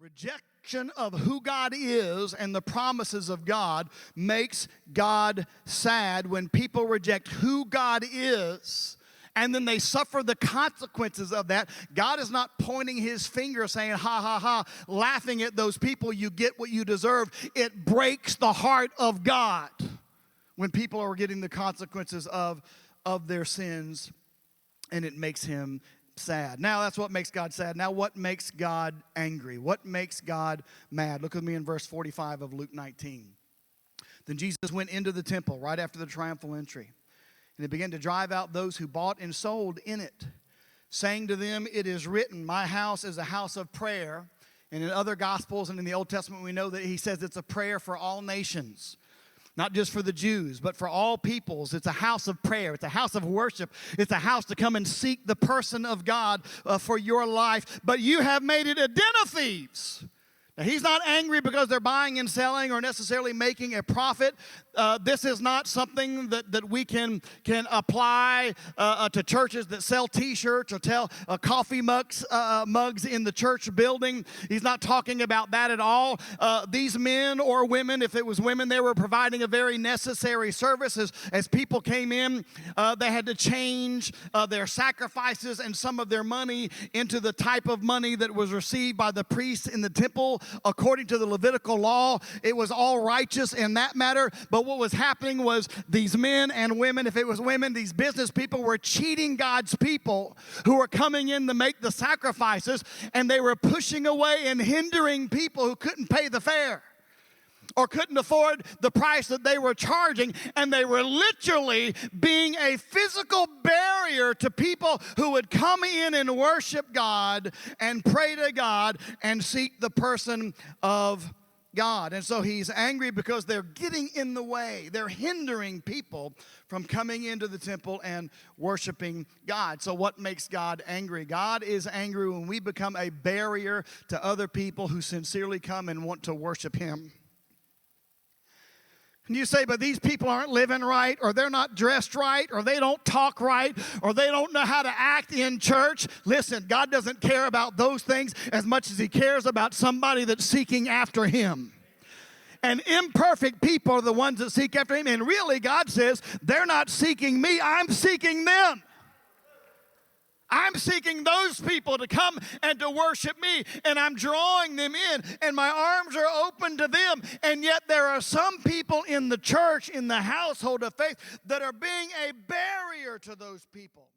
Rejection of who God is and the promises of God makes God sad. When people reject who God is and then they suffer the consequences of that, God is not pointing his finger saying, ha, ha, ha, laughing at those people, you get what you deserve. It breaks the heart of God when people are getting the consequences of their sins, and it makes him sad. Now, that's what makes God sad. Now, what makes God angry? What makes God mad? Look with me in verse 45 of Luke 19. Then Jesus went into the temple right after the triumphal entry, and he began to drive out those who bought and sold in it, saying to them, "It is written, my house is a house of prayer." And in other Gospels and in the Old Testament, we know that he says it's a prayer for all nations. Not just for the Jews, but for all peoples. It's a house of prayer. It's a house of worship. It's a house to come and seek the person of God for your life. But you have made it a den of thieves. Now, he's not angry because they're buying and selling or necessarily making a profit. This is not something that we can apply to churches that sell T-shirts or sell coffee mugs in the church building. He's not talking about that at all. These men or women, if it was women, they were providing a very necessary service. As people came in, they had to change their sacrifices and some of their money into the type of money that was received by the priests in the temple. According to the Levitical law, it was all righteous in that matter. But what was happening was these men and women, if it was women, these business people were cheating God's people who were coming in to make the sacrifices, and they were pushing away and hindering people who couldn't pay the fare or couldn't afford the price that they were charging, and they were literally being a physical barrier to people who would come in and worship God and pray to God and seek the person of God. And so he's angry because they're getting in the way. They're hindering people from coming into the temple and worshiping God. So what makes God angry? God is angry when we become a barrier to other people who sincerely come and want to worship him. And you say, but these people aren't living right, or they're not dressed right, or they don't talk right, or they don't know how to act in church. Listen, God doesn't care about those things as much as he cares about somebody that's seeking after him. And imperfect people are the ones that seek after him. And really, God says, they're not seeking me, I'm seeking them. I'm seeking those people to come and to worship me, and I'm drawing them in, and my arms are open to them. And yet there are some people in the church, in the household of faith, that are being a barrier to those people.